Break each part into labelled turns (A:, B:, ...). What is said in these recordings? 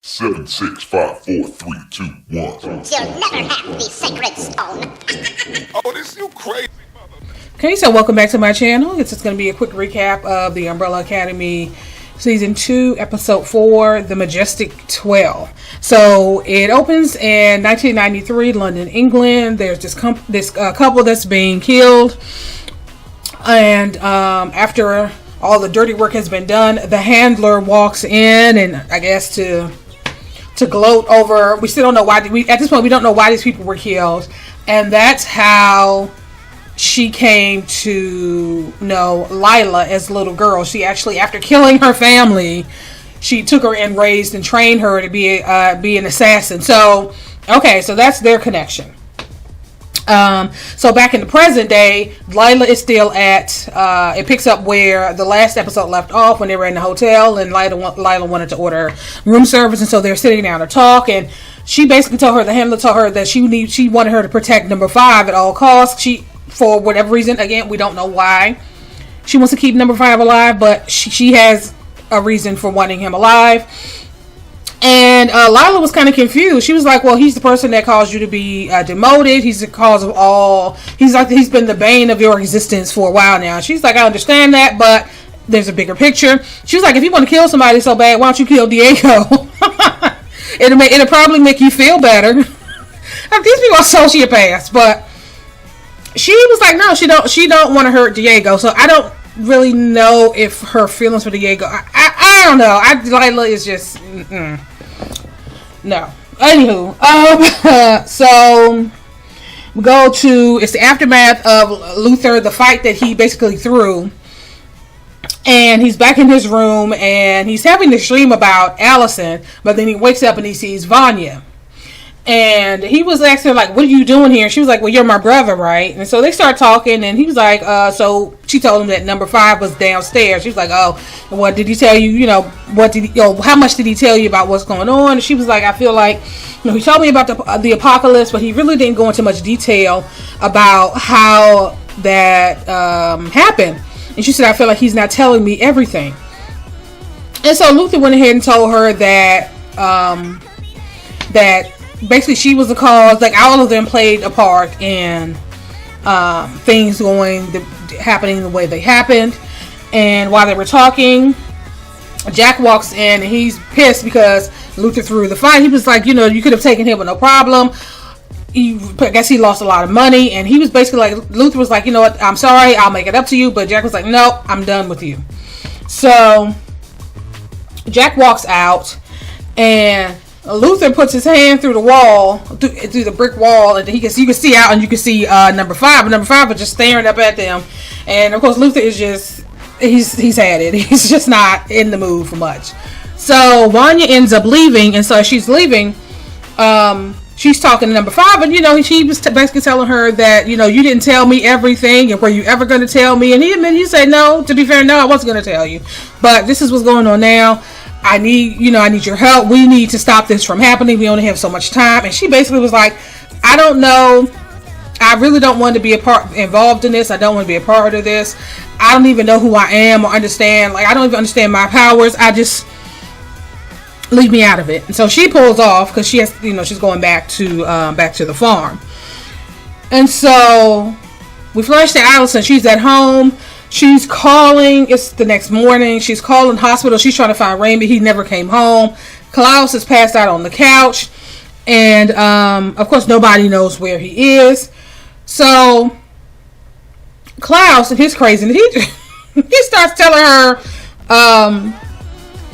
A: 7, 6, 5, 4, 3, 2, 1.
B: You'll never have the sacred stone.
A: Oh, this you crazy.
C: Okay, so welcome back to my channel. This is going to be a quick recap of the Umbrella Academy Season 2, Episode 4, The Majestic 12. So it opens in 1993, London, England. There's this couple that's being killed. And after all the dirty work has been done, the handler walks in, and I guess to gloat over, we still don't know why, at this point we don't know why these people were killed. And that's how she came to know Lila as a little girl. She actually, after killing her family, she took her and raised and trained her to be an assassin. So, okay, so that's their connection. So back in the present day, Lila is still at, it picks up where the last episode left off when they were in the hotel, and Lila wanted to order room service, and so they're sitting down to talk, and she basically told her, the handler told her that she wanted her to protect number 5 at all costs. For whatever reason, again, we don't know why she wants to keep number 5 alive, but she has a reason for wanting him alive. And Lila was kind of confused. She was like, well, he's the person that caused you to be demoted. He's the cause of all. He's been the bane of your existence for a while now. She's like, I understand that, but there's a bigger picture. She was like, if you want to kill somebody so bad, why don't you kill Diego? It'll probably make you feel better. These people are sociopaths, but she was like, no, she don't want to hurt Diego. So I don't really know if her feelings for Diego, I don't know. Lila is just no. Anywho, so we go to, it's the aftermath of Luther, the fight that he basically threw, and he's back in his room and he's having this dream about Allison, but then he wakes up and he sees Vanya. And he was asking, like, what are you doing here? And she was like, well, you're my brother, right? And so they start talking, and he was like, so she told him that number 5 was downstairs. She was like, oh, what did he tell you? How much did he tell you about what's going on? And she was like, I feel like, he told me about the apocalypse, but he really didn't go into much detail about how that happened. And she said, I feel like he's not telling me everything. And so Luther went ahead and told her that basically she was the cause, like all of them played a part in things happening the way they happened. And while they were talking, Jack walks in and he's pissed because Luther threw the fight. He was like, you could have taken him with no problem. I guess he lost a lot of money, and he was basically like, Luther was like, you know what, I'm sorry, I'll make it up to you. But Jack was like, no, I'm done with you. So Jack walks out, and Luther puts his hand through the wall, through the brick wall, and you can see out, and you can see number 5. And number 5 is just staring up at them. And of course, Luther is just, he's had it. He's just not in the mood for much. So Vanya ends up leaving, and so as she's leaving, she's talking to number 5, and she was basically telling her that you didn't tell me everything, and were you ever going to tell me? And he said, no. To be fair, no, I wasn't going to tell you, but this is what's going on now. I need your help. We need to stop this from happening. We only have so much time. And she basically was like, I don't know. I really don't want to be involved in this. I don't want to be a part of this. I don't even know who I am or understand. Like, I don't even understand my powers. I just, leave me out of it. And so she pulls off because she has, she's going back to the farm. And so we flash to Allison. She's at home. She's calling. It's the next morning. She's calling hospital. She's trying to find Raymond. He never came home. Klaus is passed out on the couch. And, of course, nobody knows where he is. So Klaus, and his crazy, he starts telling her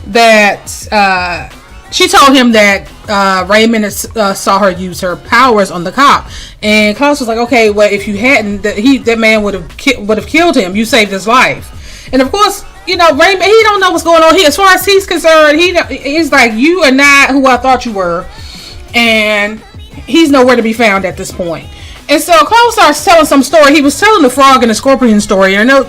C: that she told him that Raymond saw her use her powers on the cop, and Klaus was like, okay, well, if you hadn't, that man would have killed him. You saved his life. And of course, Raymond, he don't know what's going on here. As far as he's concerned, he's like, you are not who I thought you were, and he's nowhere to be found at this point. And so Klaus starts telling some story. He was telling the frog and the scorpion story. I know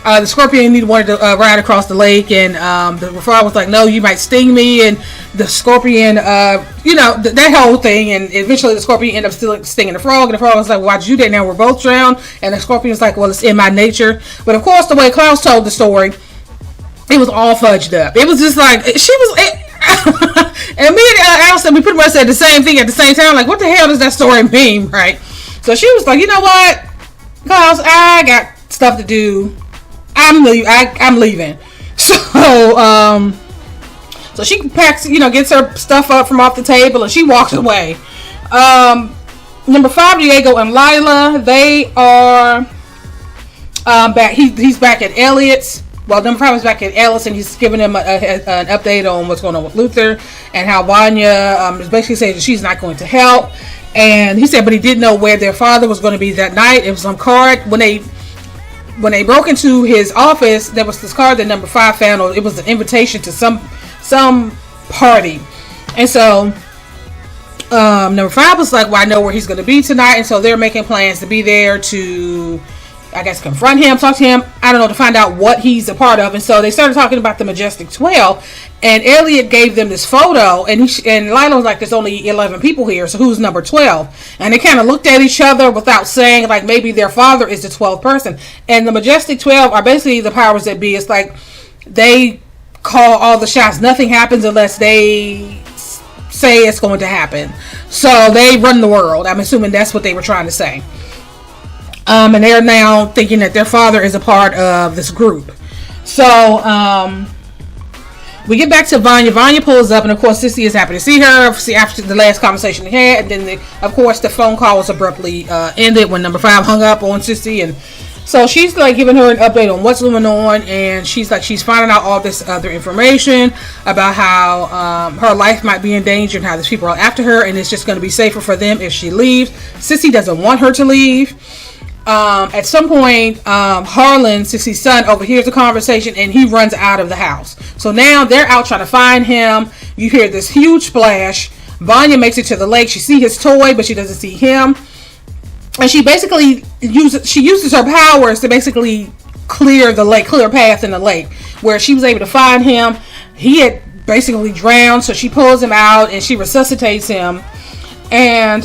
C: the scorpion wanted to ride across the lake, and the frog was like, no, you might sting me. And the scorpion, that whole thing. And eventually the scorpion ended up still stinging the frog. And the frog was like, well, why'd you do that? Now we're both drowned. And the scorpion was like, well, it's in my nature. But of course, the way Klaus told the story, it was all fudged up. It was just like, she was... and me and said we pretty much said the same thing at the same time. Like, what the hell does that story mean, right? So she was like, you know what, Klaus, I got stuff to do. I'm leaving. So, so she packs, gets her stuff up from off the table and she walks away. Number 5, Diego and Lila, they are back. He's back at Elliot's. Well, number 5 is back at Ellis, and he's giving him an update on what's going on with Luther and how Vanya is basically saying that she's not going to help. And he said, but he didn't know where their father was going to be that night. It was some card when they broke into his office. There was this card that number 5 found. It was an invitation to some party, and so number 5 was like, well, I know where he's going to be tonight, and so they're making plans to be there to, I guess, confront him, talk to him, I don't know, to find out what he's a part of. And so they started talking about the Majestic 12, and Elliot gave them this photo, and Lila was like, there's only 11 people here, so who's number 12? And they kind of looked at each other without saying, like, maybe their father is the 12th person. And the Majestic 12 are basically the powers that be. It's like they call all the shots. Nothing happens unless they say it's going to happen. So they run the world. I'm assuming that's what they were trying to say. And they're now thinking that their father is a part of this group. So we get back to Vanya. Vanya pulls up, and of course Sissy is happy to see her after the last conversation they had. And then of course the phone call was abruptly ended when number 5 hung up on Sissy. And so she's like giving her an update on what's going on, and she's finding out all this other information about how her life might be in danger and how these people are after her, and it's just going to be safer for them if she leaves. Sissy doesn't want her to leave. At some point, Harlan, Sissy's son, overhears the conversation and he runs out of the house. So now they're out trying to find him. You hear this huge splash. Vanya makes it to the lake. She sees his toy, but she doesn't see him. And she basically uses her powers to basically clear the lake, clear a path in the lake, where she was able to find him. He had basically drowned, so she pulls him out and she resuscitates him. And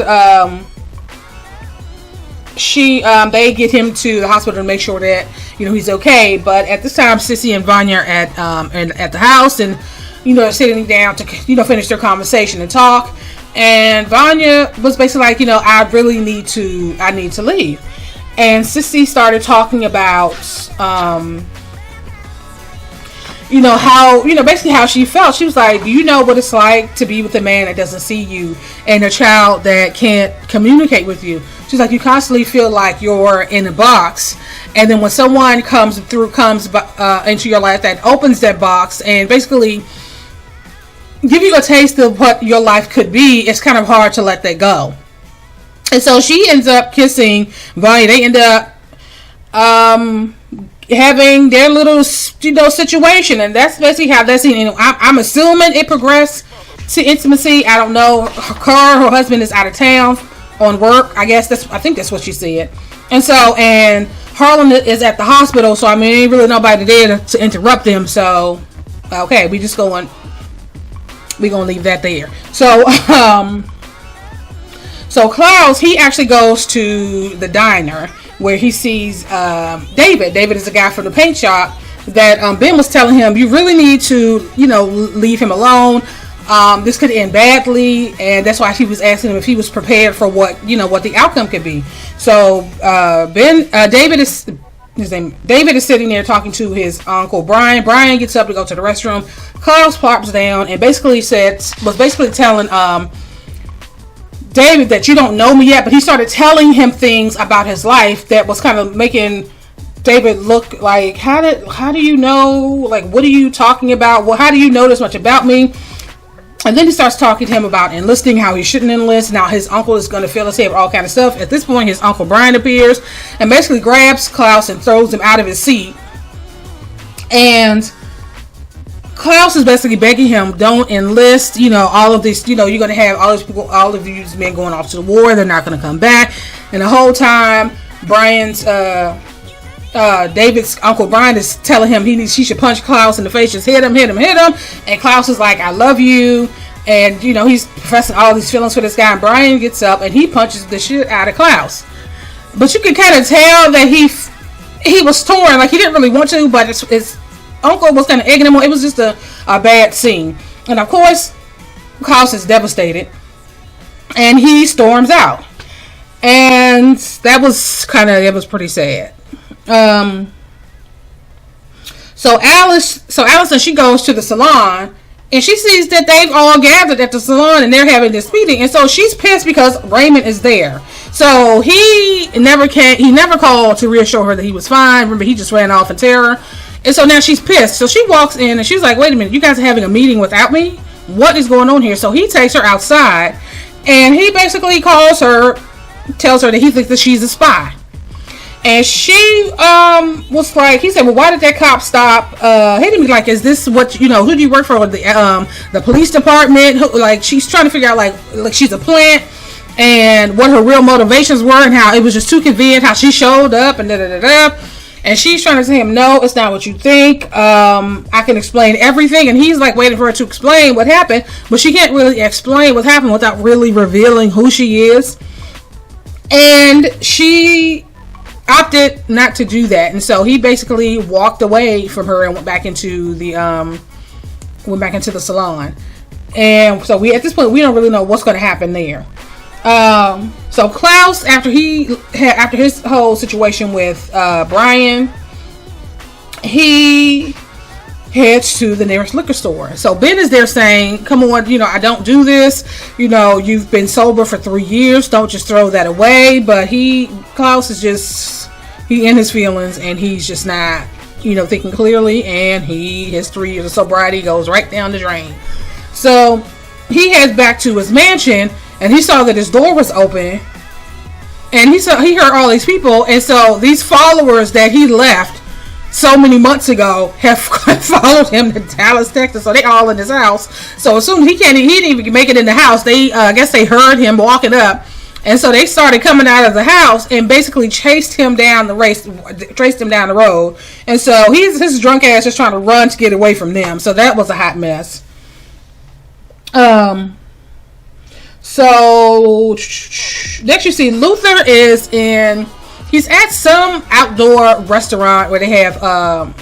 C: they get him to the hospital to make sure that he's okay. But at this time, Sissy and Vanya are at the house, and sitting down to finish their conversation and talk. And Vanya was basically like, I really need to leave. And Sissy started talking about basically how she felt. She was like, do you know what it's like to be with a man that doesn't see you and a child that can't communicate with you? She's like, you constantly feel like you're in a box, and then when someone comes into your life that opens that box and basically give you a taste of what your life could be, it's kind of hard to let that go. And so she ends up kissing Vanya. They end up having their little situation, and that's basically how that scene. I'm assuming it progressed to intimacy. I don't know. Her husband is out of town on work. I think that's what she said. And Harlan is at the hospital, so ain't really nobody there to interrupt them. So okay, we're gonna leave that there. So Klaus, he actually goes to the diner where he sees David. David is a guy from the paint shop that Ben was telling him, you really need to, leave him alone. This could end badly, and that's why he was asking him if he was prepared for what the outcome could be. So David is sitting there talking to his uncle Brian. Brian gets up to go to the restroom. Klaus plops down and basically was telling David that you don't know me yet, but he started telling him things about his life that was kind of making David look like, how do you know? Like, what are you talking about? Well, how do you know this much about me? And then he starts talking to him about enlisting, how he shouldn't enlist. Now his uncle is going to fill his head with all kind of stuff. At this point, his uncle Brian appears and basically grabs Klaus and throws him out of his seat. And Klaus is basically begging him, don't enlist, all of this, you're going to have all these people, all of these men going off to the war. They're not going to come back. And the whole time, David's uncle Brian is telling him he should punch Klaus in the face, just hit him. And Klaus is like, I love you. And, he's professing all these feelings for this guy. And Brian gets up and he punches the shit out of Klaus. But you can kind of tell that he was torn. Like, he didn't really want to, but his uncle was kind of egging him on. It was just a bad scene. And of course, Klaus is devastated, and he storms out. And that was pretty sad. So Allison, she goes to the salon, and she sees that they've all gathered at the salon and they're having this meeting, and so she's pissed because Raymond is there. So he never called to reassure her that he was fine. Remember, he just ran off in terror. And so now she's pissed. So she walks in and she's like, wait a minute, you guys are having a meeting without me? What is going on here? So he takes her outside, and he basically tells her that he thinks that she's a spy. And she was like, he said, well, why did that cop stop hitting me? Like, is this what, who do you work for? The police department? Like, she's trying to figure out, like she's a plant, and what her real motivations were, and how it was just too convenient how she showed up, and da-da-da-da. And she's trying to say him, no, it's not what you think. I can explain everything. And he's like waiting for her to explain what happened, but she can't really explain what happened without really revealing who she is. And she opted not to do that, and so he basically walked away from her and went back into the salon. And so at this point we don't really know what's going to happen there. So Klaus, after his whole situation with Brian, he heads to the nearest liquor store. So Ben is there saying, come on, I don't do this. You've been sober for 3 years. Don't just throw that away. But Klaus is just, he in his feelings, and he's just not, thinking clearly. And his 3 years of sobriety goes right down the drain. So he heads back to his mansion, and he saw that his door was open. And he heard all these people. And so these followers that he left so many months ago have followed him to Dallas, Texas. So they all in his house. So as soon as he didn't even make it in the house, they I guess they heard him walking up, and so they started coming out of the house and basically traced him down the road. And so his drunk ass just trying to run to get away from them. So that was a hot mess. So next you see Luther he's at some outdoor restaurant where they have,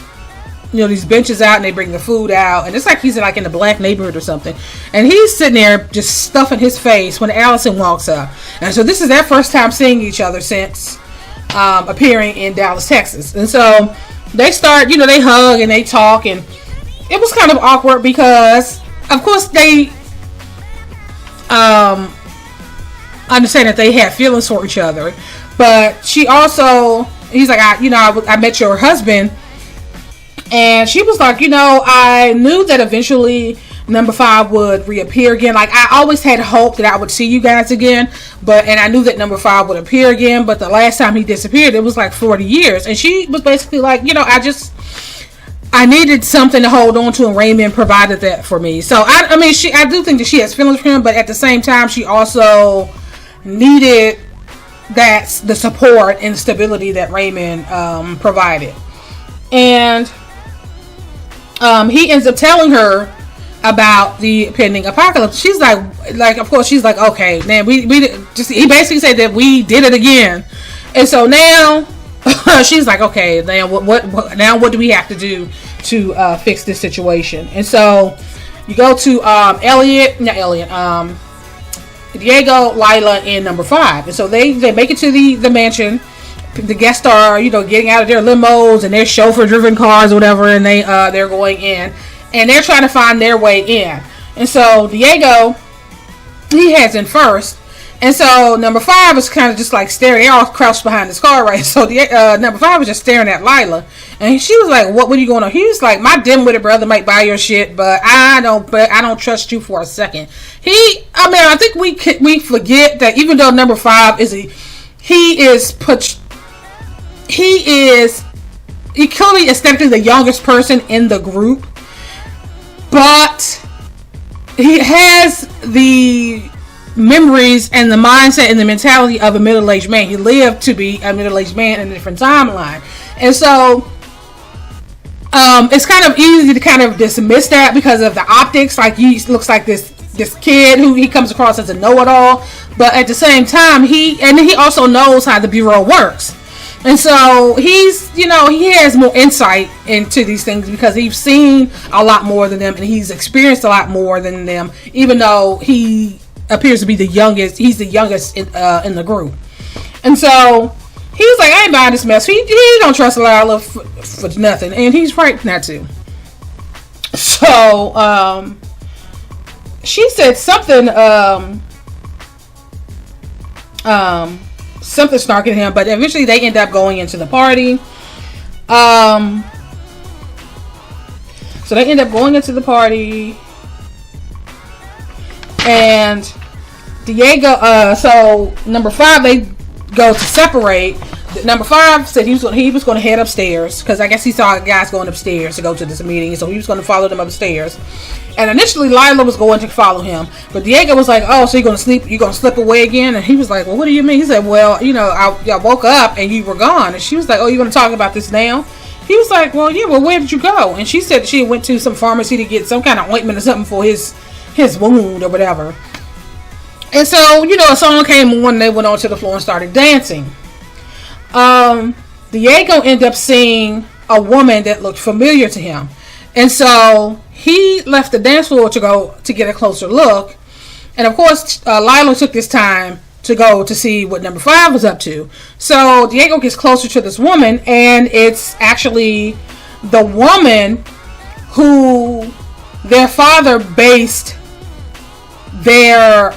C: these benches out, and they bring the food out, and it's like he's in the black neighborhood or something. And he's sitting there just stuffing his face when Allison walks up. And so this is their first time seeing each other since appearing in Dallas, Texas. And so they start, they hug and they talk, and it was kind of awkward because, of course, they understand that they had feelings for each other. But he's like, I met your husband. And she was like, I knew that eventually number 5 would reappear again. Like, I always had hope that I would see you guys again. And I knew that number 5 would appear again. But the last time he disappeared, it was like 40 years. And she was basically like, I needed something to hold on to, and Raymond provided that for me. So, I do think that she has feelings for him. But at the same time, she also needed the support and stability that Raymond provided. And he ends up telling her about the pending apocalypse. She's like, of course, she's like, okay, man, he basically said that we did it again. And so now she's like, okay, now what do we have to do to fix this situation? And so you go to Diego, Lila, and number 5. And so they make it to the mansion. The guests are, getting out of their limos and their chauffeur-driven cars or whatever, and they're going in. And they're trying to find their way in. And so Diego, he heads in first. And so number 5 is kind of just like staring. They're all crouched behind this car, right? So number 5 was just staring at Lila. And she was like, what are you going on? He was like, my dim-witted brother might buy your shit, but I don't trust you for a second. I think we forget that even though number 5 is he clearly is technically the youngest person in the group, but he has the memories and the mindset and the mentality of a middle-aged man. He lived to be a middle-aged man in a different timeline. And so it's kind of easy to kind of dismiss that because of the optics. Like, he looks like this kid who he comes across as a know-it-all, but at the same time he also knows how the bureau works. And so he's, he has more insight into these things because he's seen a lot more than them and he's experienced a lot more than them, even though he appears to be the youngest. He's the youngest in the group. And so he's like, I ain't buying this mess. He don't trust Lila for nothing. And he's right not to. So, she said something, something snarky to him, but eventually they end up going into the party. So they end up going into the party, and Diego, so number 5, they go to separate. Number 5 said he was going to head upstairs because I guess he saw guys going upstairs to go to this meeting, so he was going to follow them upstairs. And initially Lila was going to follow him, but Diego was like, "Oh, so you're going to slip away again?" And he was like, "Well, what do you mean?" He said, "Well, I woke up and you were gone." And she was like, "Oh, you're going to talk about this now?" He was like, "Well, yeah. Well, where did you go?" And she said she went to some pharmacy to get some kind of ointment or something for his wound or whatever. And so, a song came on and they went onto the floor and started dancing. Diego ended up seeing a woman that looked familiar to him. And so he left the dance floor to go to get a closer look. And of course, Lila took this time to go to see what number 5 was up to. So Diego gets closer to this woman, and it's actually the woman who their father based their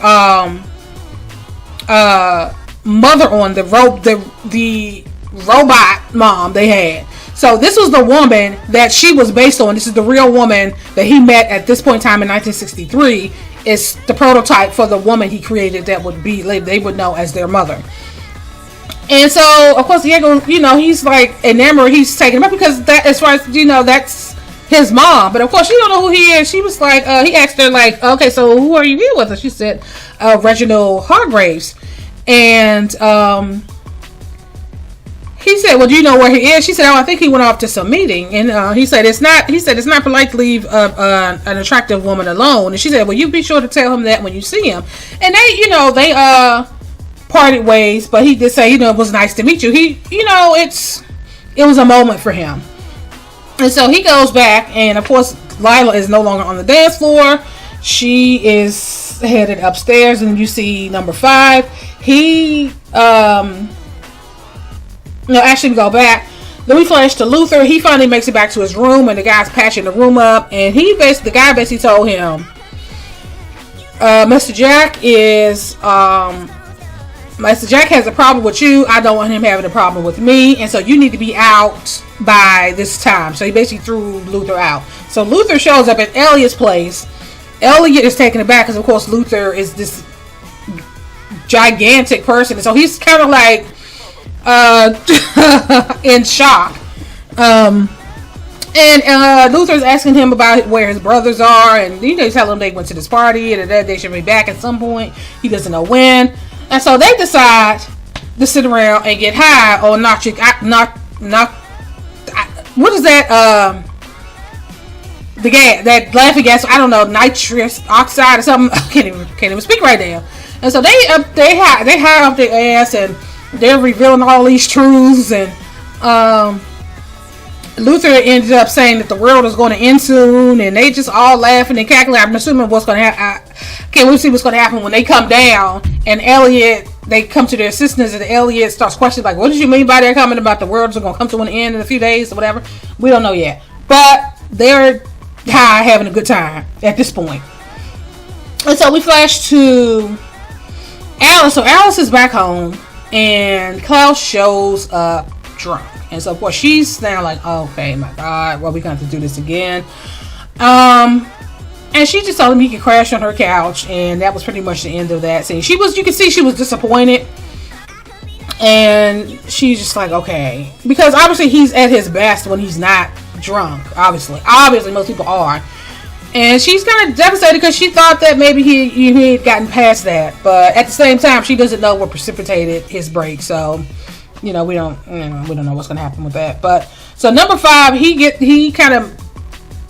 C: mother on, the robot mom they had. So this was the woman that she was based on. This is the real woman that he met at this point in time in 1963. It's the prototype for the woman he created that they would know as their mother. And so, of course, Diego, he's like enamored. He's taken up because that, as far as that's his mom. But of course, she don't know who he is. She was like, he asked her like, "Okay, so who are you here with?" And she said, "Reginald Hargreeves." And he said, "Well, do you know where he is?" She said, "Oh, I think he went off to some meeting." And he said, it's not polite to leave an attractive woman alone. And she said, "Well, you be sure to tell him that when you see him." And they parted ways, but he did say, it was nice to meet you. It was a moment for him. And so he goes back, and of course, Lila is no longer on the dance floor. She is headed upstairs, and you see number 5. He actually, we go back. Then we flash to Luther. He finally makes it back to his room, and the guy's patching the room up. And the guy basically told him, Mr. Jack has a problem with you. I don't want him having a problem with me. And so you need to be out by this time. So he basically threw Luther out. So Luther shows up at Elliot's place. Elliot is taken aback because, of course, Luther is this gigantic person. And so he's kind of like in shock. And Luther's asking him about where his brothers are, and they tell him they went to this party and that they should be back at some point. He doesn't know when, and so they decide to sit around and get high on what is that? The gas, that laughing gas. I don't know, nitrous oxide or something. I can't even speak right now. And so they high up their ass, and they're revealing all these truths, and Luther ended up saying that the world is going to end soon, and they just all laughing and cackling. I'm assuming what's going to happen. I can't wait to see what's going to happen when they come down, and they come to their assistants, and Elliot starts questioning, like, what did you mean by their comment about the world is going to come to an end in a few days or whatever? We don't know yet. But they're high, having a good time at this point. And so we flash to Alice. So Alice is back home, and Klaus shows up drunk. And so, of course, she's now like, oh, okay, my God, well, we're going to have to do this again. And she just told him he could crash on her couch, and that was pretty much the end of that scene. You could see she was disappointed, and she's just like, okay, because obviously he's at his best when he's not drunk. Obviously, most people are, and she's kind of devastated because she thought that maybe he had gotten past that, but at the same time, she doesn't know what precipitated his break. So, we don't know what's gonna happen with that. But so number 5, he kind of,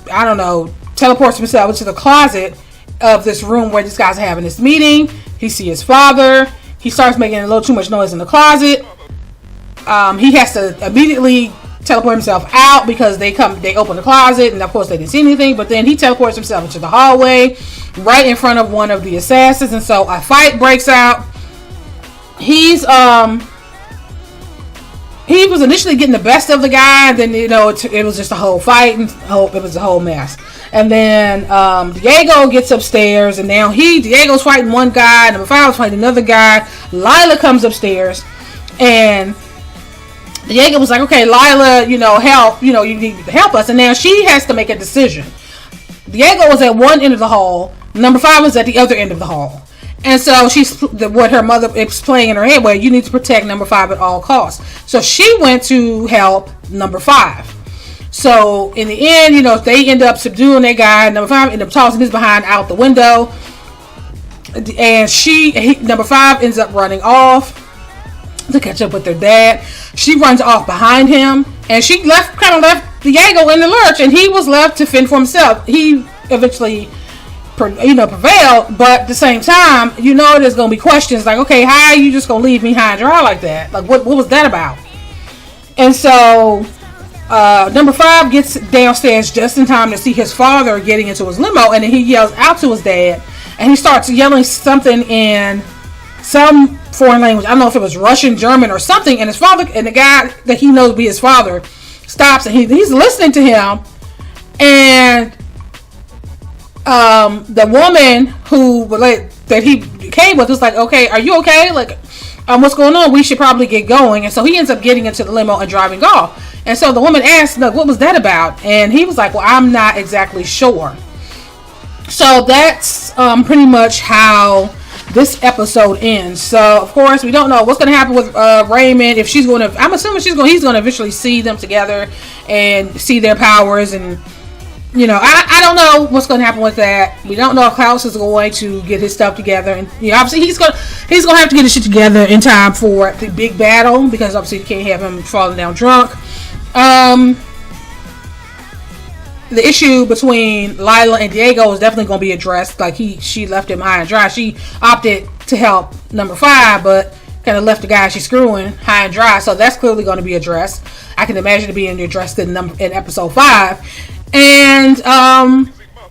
C: I don't know, teleports himself into the closet of this room where this guy's having this meeting. He sees his father. He starts making a little too much noise in the closet. he has to immediately teleport himself out because they open the closet, and of course they didn't see anything, but then he teleports himself into the hallway right in front of one of the assassins, and so a fight breaks out. He was initially getting the best of the guy, and then it was just a whole fight, and it was a whole mess. And then Diego gets upstairs, and now Diego's fighting one guy, number 5 was fighting another guy. Lila comes upstairs, and Diego was like, okay, Lila, help, you need to help us. And now she has to make a decision. Diego was at one end of the hall. Number 5 was at the other end of the hall. And so what her mother is playing in her head, where you need to protect number 5 at all costs. So she went to help number 5. So in the end, they end up subduing that guy. Number 5 end up tossing his behind out the window. And number 5 ends up running off to catch up with their dad. She runs off behind him, and she kind of left Diego in the lurch, and he was left to fend for himself. He eventually, prevailed, but at the same time, there's gonna be questions like, okay, how are you just gonna leave me high and dry like that? Like, what was that about? And so, number 5 gets downstairs just in time to see his father getting into his limo, and then he yells out to his dad, and he starts yelling something in some foreign language. I don't know if it was Russian, German, or something. And his father, and the guy that he knows to be his father, stops, and he's listening to him. And the woman that he came with was like, "Okay, are you okay? Like, what's going on? We should probably get going." And so he ends up getting into the limo and driving off. And so the woman asked, "Look, what was that about?" And he was like, "Well, I'm not exactly sure." So that's pretty much how this episode ends. So of course we don't know what's going to happen with Raymond. If I'm assuming he's going to eventually see them together and see their powers, and I don't know what's going to happen with that. We don't know if Klaus is going to get his stuff together, and obviously he's going to have to get his shit together in time for the big battle, because obviously you can't have him falling down drunk. The issue between Lila and Diego is definitely going to be addressed. Like she left him high and dry. She opted to help number 5, but kind of left the guy she's screwing high and dry. So that's clearly going to be addressed. I can imagine it being addressed in episode 5. And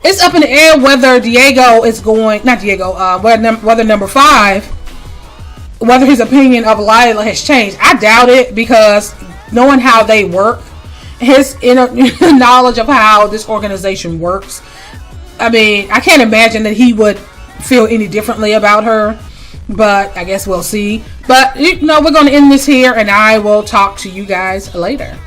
C: it's up in the air whether whether number 5, whether his opinion of Lila has changed. I doubt it, because knowing how they work, his inner knowledge of how this organization works, I mean, I can't imagine that he would feel any differently about her, but I guess we'll see. But we're going to end this here, and I will talk to you guys later.